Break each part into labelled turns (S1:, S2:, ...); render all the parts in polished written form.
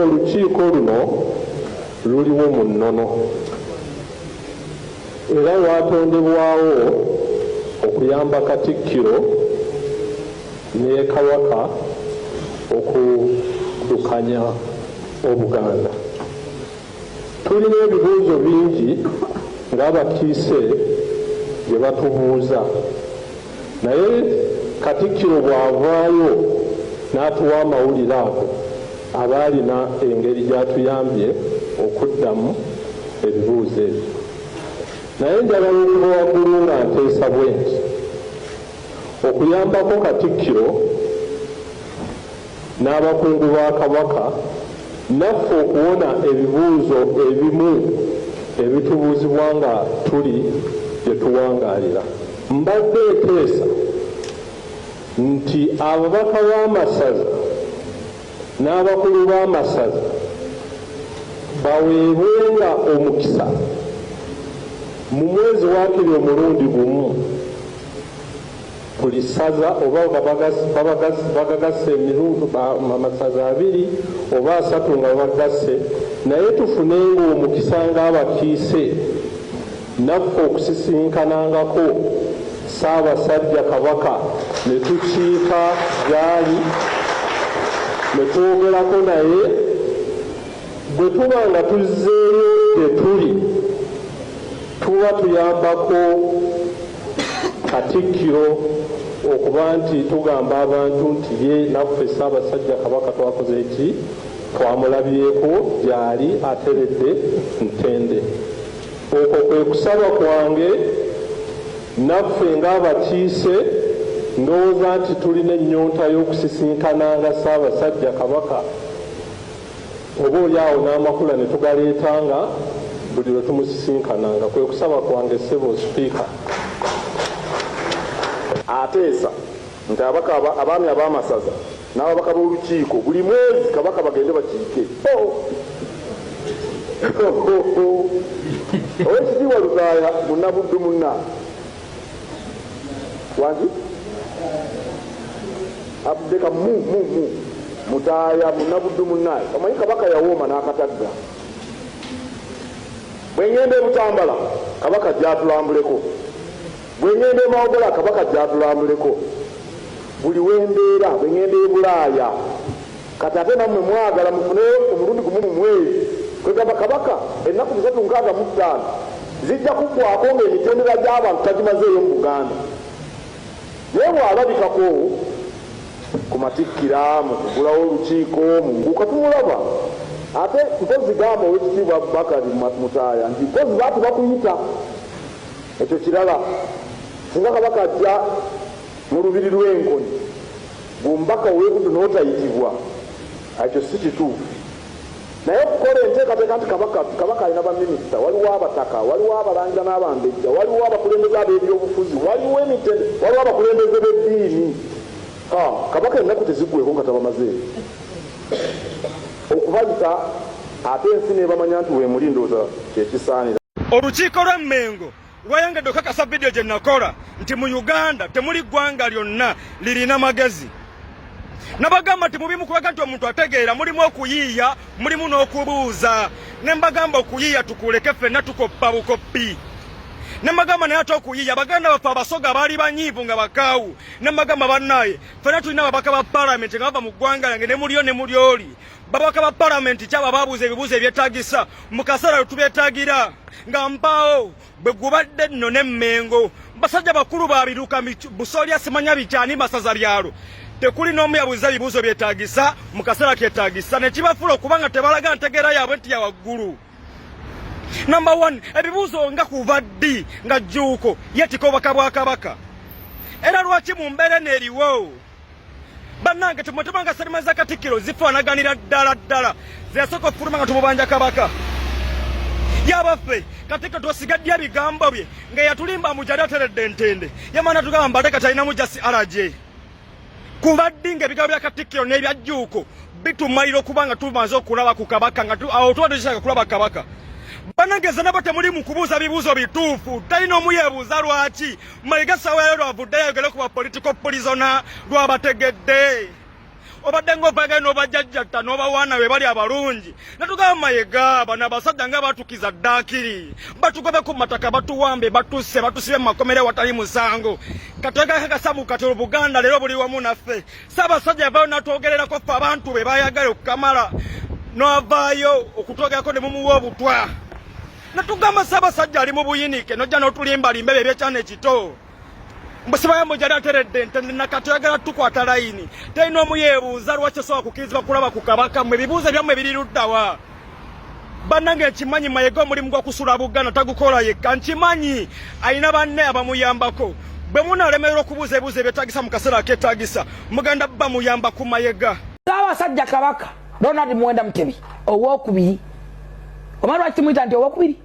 S1: Olukiiko luno luliwo mu nnono era lwatondebwawo okuyamba Katikkiro ne Kabaka okuddukanya Obuganda. Tulina ebibuuzo bingi ng'abakiise bye batubuuza, naye Katikkiro bw'avaayo n'atuwa amawulire ago aba alina engeri gy'atuyambye okuddamu ebibuuzo ebyo. Naye njagala okuva waggulu nga nteesa bwe nti okuyambako Katikkiro n'abakungu ba Kabaka naffe okuwona ebibuuzo ebimu ebitubuuzibwa nga tuli gye tuwangaalira. Mbadde eteesa nti ababaka b'amasaza n'abakulu b'amasaza baweebwenga omukisa mu mwezi waakiri omulundi gumu buli saza oba bagagasse amasaza 2 oba 3 nga bagasse, naye tufunenga omukisa ng'abakiise naffe okusisinkanangako Ssaabasajja Kabaka ne tukiika gy'ali ne twogerako naye. Bwe tuba nga tuzzeeyo gye tuli tuba tuyambako Katikkiro okuba nti tugamba abantu nti ye naffe Ssaabasajja Kabaka twakoze eki, twamulabyeko gy'ali ateredde ntende. Okwo kwe kusaba kwange naffe ng'abakiise. Ndowooza nti tulina ennyonta y'okusisinkananga Ssaabasajja Kabaka, oba oli awo n'amakula ne tugaleetanga buli lwe tumusisinkananga. Kwe kusaba kwange ssebo Sipiika.
S2: Ateesa nti abaami ab'amasaza n'ababaka b'olukiiko buli mwezi Kabaka bagende bakiike. Owekitiibwa Luzaaya Munnabuddu munna wangi Abdeka Mutaaya Munnabuddu munnaye omanyi Kabaka yawooma n'akatagga. Bwe ngenda e Butambala Kabaka gy'atulambuleko, bwe ngenda e Mawogola Kabaka gy'atulambuleko, buli wembeera. Bwe ngenda e Bulaaya kati ate nammwe mwagala mufune omulundi gumu mu mwezi. Kwegamba Kabaka ennaku 365 zijja kuggwako ng'emitendera gy'abantu tagimazeeyo mu Buganda. Naye bw'alabikako ku matikkira, mu kugulawo olukiiko, mu nguuka tumulaba. Ate mpozi gamba Oweekitiibwa Bakari Mutaaya nti mpozi baatu bakuyita. Ekyo kirala. Singa Kabaka ajja mu lubiri lw'enkoni gumbaka ow'ebuddu n'otayitibwa, ekyo si kituufu. Naye okukola enteekateeka nti Kabaka alina baminisita, waliwo abataka, waliwo abalangira n'abambejja, waliwo abakulembeze ab'ebyobufuzi, waliwo abakulembeze b'eddiini. Kabaka ennaku teziggweko nga tabamazeeyo okubayita, ate ensi nebamanya nti weemuli ndowooza kyekisaanira.
S3: Olukiiko lw'Emmengo lwayongedde okukakasa vidiyo gye nakola nti mu Uganda temuli ggwanga lyonna lirina magezi. Nabagamba nti mubimu kubaga nti omuntu ategeera, mulimu okuyiiya, mulimu n'okubuuza. Ne mbagamba okuyiiya tukuleke ffenna tukoppa bukoppi. Ne mbagamba naye ate okuyiiya Baganda baffe abasoga baali banyiivu nga bakaawu. Ne mbagamba bannaye ffenna tulina ababaka ba Paalamenti nga bava mu ggwanga lyange, ne mulyo ne muli oli. Babaka ba Paalamenti kyaba baabuuza ebibuuzo ebyetaagisa mu kaseera tubyetaagira nga mpaawo bwe gubadde nno n'Emmengo. Basajja bakulu baabiruka Busolya simanya bikyani masaza byalo. Tekuli n'omu yabuuza ebibuuzo byetaagisa mu kaseera kyetaagisa, ne kibafuula okubanga tebalaga ntegeera yaabwe nti ya waggulu. Number 1, ebibuuzo nga kuva ddi nga Jjuuko yeetika obubaka bwa Kabaka. Era lwaki mu mbeera n'eriwo bannange temwetubanga Sserima za Katikkiro zifaanaganira ddala zeyasooka okufuluma nga tumubanja Kabaka. Yabaffe Katikkiro twosigaddya ebigambo bye nga yatulimba mujali ateredde ntende yamana tugamba mbadde kati alina mujasi RJ. Kuva ddi ng'ebigambo bya Katikkiro n'ebya Jjuuko bitumalira okuba nga tumaze okulaba ku Kabaka nga awo tuba tukishaka kulaba Kabaka. Banageza nabo temuli mu kubuuza bibuuzo bituufu. Talina omu yeebuuza lwaki mayiga ssaawa ya lwavuddeyo ayogere ku ba political prisoner lwabategedde. obadde ng'opagaye n'obajjajjatta n'obawaana be bali abalungi natugamba Mayiga bano abasajja nga batukiza ddaakiri batugobe ku mataka batuwambe batusse batusibe mu makomere watali musango katwega kakasamu katolo Buganda leero buli wamu naffe Ssaabasajja yavaayo n'atwogererako ffe abantu be baayagala okukamala n'avaayo okutwogerako ne mumuwa obutwa natugamba Ssaabasajja ali mu buyinike nojja n'otulimbalimba ebyo ebyekyana ekito mbasiba yambo jali ateredde ntende nakatwagala tukwata layini tayina omu yeebuuza lwaki osobola kukirizibwa kulaba ku kabaka mmwe ebibuuzo byammwe biri luddawa bannange nkimanyi Mayiga omulimu gw'okusula Buganda tagukola yekka nkimanyi ayina banne abamuyambako bwe munalemererwa okubuuza ebibuuzo ebyetaagisa mu kaseera akeetaagisa mugenda bamuyamba ku Mayiga.
S4: Ssaabasajja Kabaka Ronald Muwenda Mutebi owookubiri omanyi lwaki tumuyita nti owookubiri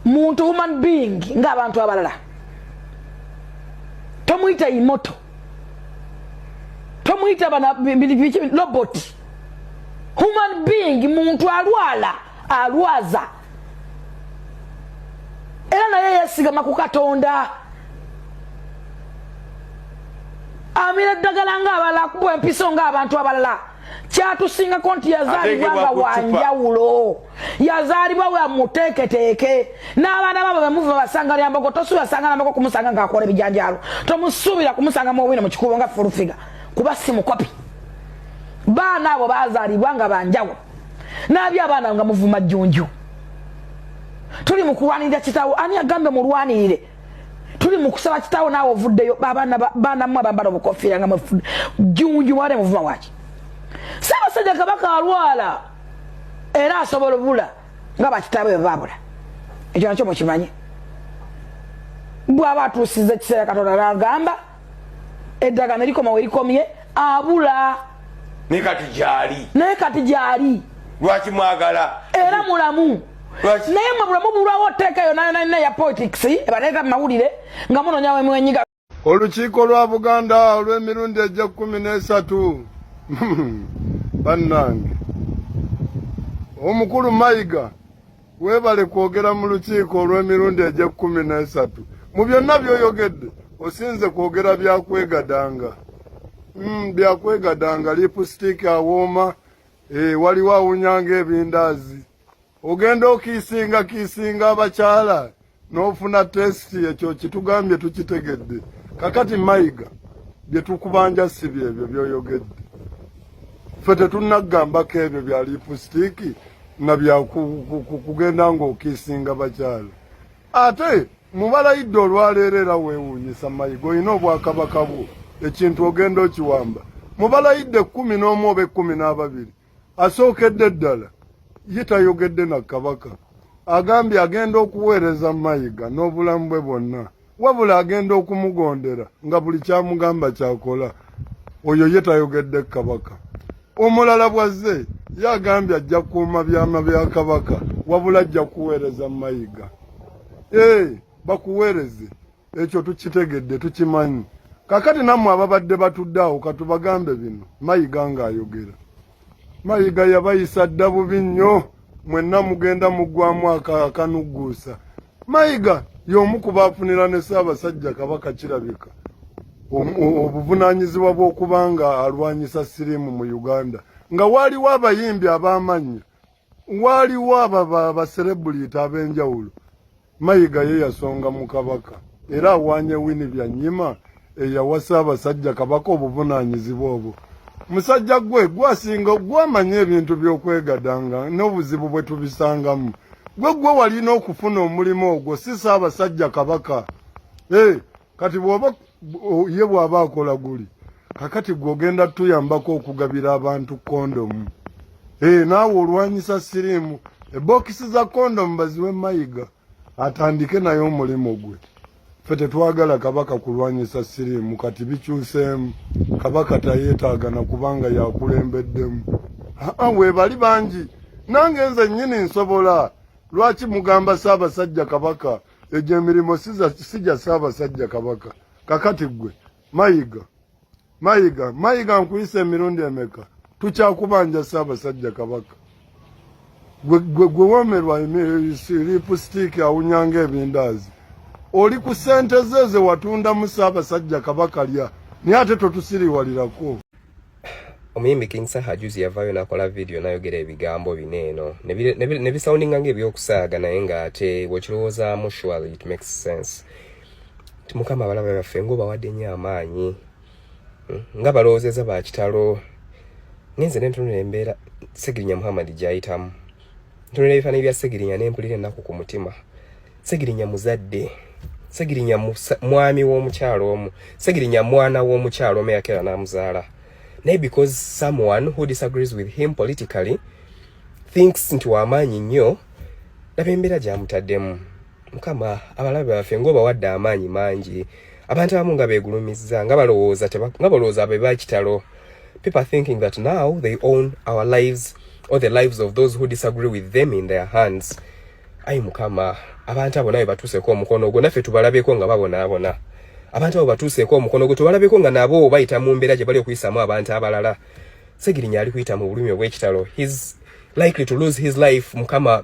S4: muntu human being ng'abantu abalala tomuyita imoto tomuyita bana robot human being muntu alwaza era naye yesigama ku Katonda amira ddagala ng'abalala kuba empiso ng'abantu abalala kyatusinga nti yazaalibwa nga wanjawulo yazaalibwa wa muteeketeeke n'abaana babo bemuva basanga lyambako tosubira nambako kumusanga ng'akola ebijanjaalo tomusuubira kumusanga mu obwine mu kikubo nga fulufiga kuba si mukopi baana abo baazaalibwa nga banjawulo n'aby abaana nga muvuma jjunju tuli mu kulwanirira kitaawo ani agambe mulwanirire tuli mu kusaba kitaawo naawe ovuddeyo baana mmwe abambala obukofiira nga mufudde jjunju mwale muvuma waki Ssaabasajja Kabaka alwala era asobola obula nga bakitaabe bwe baabula ekyo nakyo mukimanyi bw'aba atuusiza ekiseera Katonda n'agamba eddagano erikoma we likomye abula naye kati gyali
S5: lwaki mwagala
S4: era mulamu naye mwe bulamu bulwawo oteekayo nayo ya politics ebateeka mu mawulire nga munonyawo emwenyiga.
S6: Olukiiko lwa Buganda olw'emirundi egya 13 bannange omukulu Mayiga weebale kwogera mu lukiiko olw'emirundi egya 13 mu byonna by'oyogedde osinze kwogera byakwegadanga byakwegadanga lipusitiiki awooma waliwo awunyanga ebindaazi ogenda okiisinga abakyala n'ofuna tesiti ekyo kitugambye tukitegedde kakati Mayiga bye tukubanja si byebyo by'oyogedde ffe tetunnagambako ebyo bya lipusitiiki na bya kugenda ng'okiisinga bakyala ate mubalayidde olwaleero era weewuunyisa Mayiga olina obwakabaka bwo ekintu ogenda okiwamba mubalayidde 11 oba 12 asookedde ddala ye tayogedde na Kabaka agambye agenda okuweereza Mayiga n'obulamu bwe bwonna wabula agenda okumugondera nga buli kyamugamba kyakola oyo ye tayogedde Kabaka. Omulala bwazze yagambye ajja kuuma byama bya Kabaka wabula ajja kuweereza Mayiga. Bakuweereze ekyo tukitegedde tukimanyi kakati nammwe ababadde batudde awo katubagambe bino Mayiga ng'ayogera Mayiga yabayisa dda bubi nnyo mwenna mugenda muggwamu akanugguusa Mayiga y'omu ku baafunira ne Ssaabasajja Kabaka kirabika obuvunaanyizibwa bw'okubanga alwanyisa siriimu mu Uganda nga waaliwo abayimbi ab'amannya waaliwo abaserebuliiti ab'enjawulo Mayiga ye yasonga mu Kabaka era awaanye Wini Byanyima eyawa Ssaabasajja Kabaka obuvunaanyizibwa obwo musajja gwasinga gwamanya ebintu by'okwegadanga n'obuzibu bwe tubisangamu gwe walina okufuna omulimu ogwo si Ssaabasajja Kabaka kati ye bw'aba akola guli kakati gw'ogenda tuyambako okugabira abantu kondomu naawe olwanyisa siriimu ebokisi za kondomu baziwe Mayiga atandike naye omulimu gwe ffe tetwagala Kabaka kulwanyisa siriimu kati bikyuseemu Kabaka tayeetaagana kubanga yakulembeddemu weebali bangi nange nze nnyini nsobola lwaki mugamba Ssaabasajja Kabaka egyo emirimu sijja Ssaabasajja Kabaka kakati gwe Mayiga nkuyisa emirundi emeka tukyakubanja Ssaabasajja Kabaka gwe womerwa lipusitiiki awunyanga ebindaazi oli ku ssente ze watunda mu Ssaabasajja Kabaka lya naye ate totusiriwalirako
S5: omuyimbi King Saha juzi yavayo nakola video nayogera ebigambo bineeno ne bisoundinga ng'ebyokusaaga naye ng'ate bw'okirowoozaamu surely it makes sense. Mukama abalaba baffe ng'obawadde nnyo amaanyi nga balowoozeza ba kitalo. Ngenze ne ntunula embeera Segirinya Muhammad gy'ayitamu, ntunula ebifaananyi bya Segirinya ne mpulira ennaku ku mutima. Segirinya muzadde, Segirinya mwami w'omukyalo omu, Segirinya mwana w'omukyalo omu eyakera n'amuzaala. Naye because someone who disagrees with him politically thinks nti w'amaanyi nnyo, laba embeera gy'amutaddemu. Mukama abalabe baffe ng'obawadde amaanyi mangi, abantu abamu nga beegulumizza nga balowooza abe bakitalo. People are thinking that now they own our lives or the lives of those who disagree with them in their hands. Ayi Mukama, abantu abo nawe batuuseeko omukono gwo, naffe tubalabeko nga babonaabona. Abantu abo batuuseeko omukono gwo, tubalabeko nga nabo bayita mu mbeera gye bali okuyisamu abantu abalala. Segirinya ali kuyita mu bulumi obw'ekitalo. He's likely to lose his life, Mukama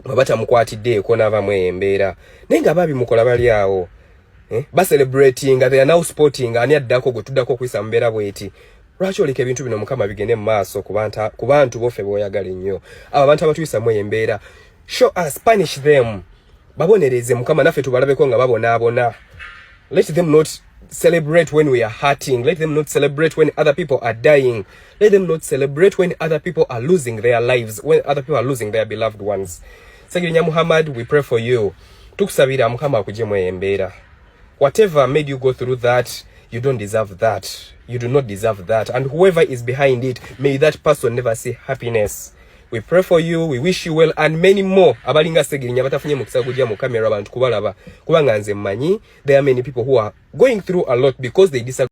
S5: batamukwatiddeeko n'avamu embeera. Naye nga baabimukola bali awo. Celebrating, they are now sporting, ani addako gwe tuddako okuyisa mu mbeera bw'eti. Lwaki oleka ebintu bino Mukama bigende mu maaso ku bantu boffe b'oyagala ennyo. Abo abantu abatuyisamu embeera, show us, punish them. Babonereze Mukama, naffe tubalabeko nga babonaabona. Let them not celebrate when we are hurting. Let them not celebrate when other people are dying. Let them not celebrate when other people are losing their lives, when other people are losing their beloved ones. Segirinya Muhammad, we pray for you. Tukusabira Mukama akuggyemu embeera. Whatever made you go through that, you don't deserve that. You do not deserve that. And whoever is behind it, may that person never see happiness. We pray for you, we wish you well, and many more. Abalinga Segirinya batafunye mukisa kujja mu kamera abantu kubalaba. Kubanga nze mmanyi, there are many people who are going through a lot because they disagree.